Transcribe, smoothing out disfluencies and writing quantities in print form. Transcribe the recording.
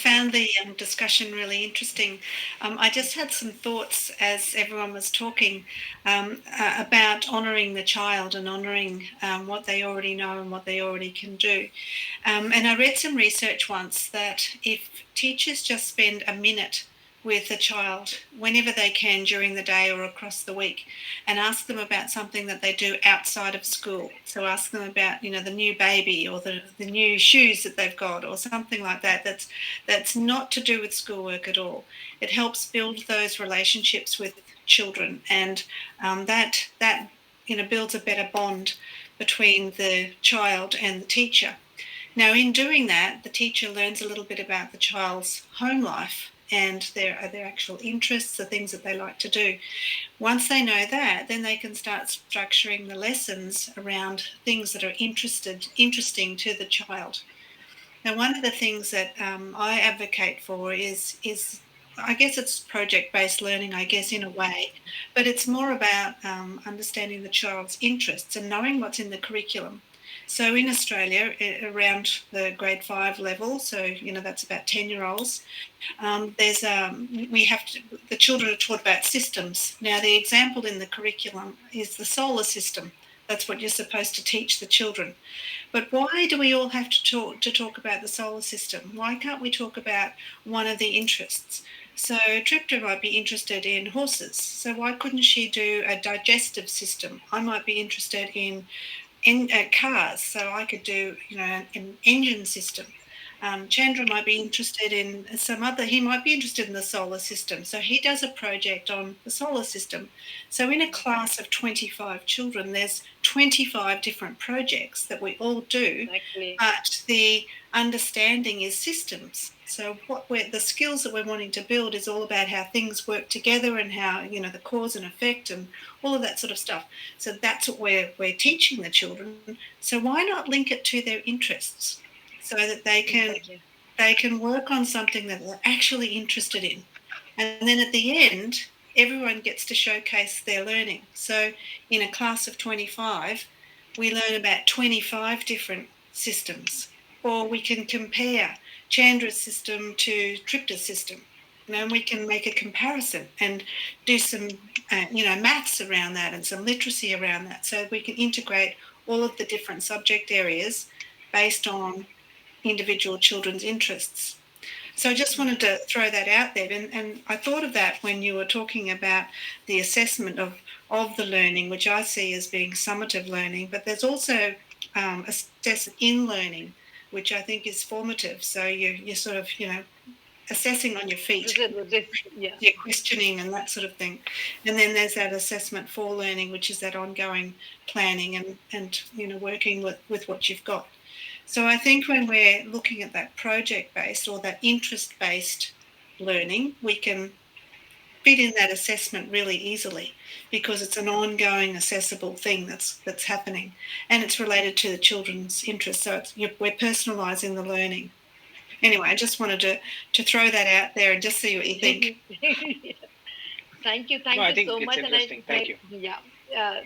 found the discussion really interesting. I just had some thoughts as everyone was talking about honouring the child and honouring what they already know and what they already can do. And I read some research once that if teachers just spend a minute with a child whenever they can during the day or across the week and ask them about something that they do outside of school. So ask them about, the new baby or the new shoes that they've got or something like that that's not to do with schoolwork at all. It helps build those relationships with children, and that builds a better bond between the child and the teacher. Now, in doing that, the teacher learns a little bit about the child's home life and their actual interests, the things that they like to do. Once they know that, then they can start structuring the lessons around things that are interesting to the child. Now, one of the things that I advocate for is I guess it's project-based learning, I guess, in a way, but it's more about understanding the child's interests and knowing what's in the curriculum. So in Australia, around the grade 5 level, so that's about 10-year-olds, there's the children are taught about systems. Now, the example in the curriculum is the solar system. That's what you're supposed to teach the children. But why do we all have to talk about the solar system? Why can't we talk about one of the interests? So Tripta might be interested in horses. So why couldn't she do a digestive system? I might be interested in cars, so I could do, an engine system. Chandra might be interested in he might be interested in the solar system. So he does a project on the solar system. So in a class of 25 children, there's 25 different projects that we all do, Exactly. but the understanding is systems. So the skills that we're wanting to build is all about how things work together and how, the cause and effect and all of that sort of stuff. So that's what we're teaching the children. So why not link it to their interests so that they can work on something that they're actually interested in. And then at the end, everyone gets to showcase their learning. So in a class of 25, we learn about 25 different systems, or we can compare Chandra's system to Tripta's system. And we can make a comparison and do some, maths around that and some literacy around that. So we can integrate all of the different subject areas based on individual children's interests. So I just wanted to throw that out there. And I thought of that when you were talking about the assessment of the learning, which I see as being summative learning, but there's also assessment in learning, which I think is formative. So you're sort of, assessing on your feet, you're questioning and that sort of thing. And then there's that assessment for learning, which is that ongoing planning and working with what you've got. So I think when we're looking at that project-based or that interest-based learning, we can fit in that assessment really easily because it's an ongoing, accessible thing that's happening, and it's related to the children's interests. So we're personalising the learning. Anyway, I just wanted to throw that out there and just see what you think. Thank you No, I think so it's much. interesting. Thank you. Yeah,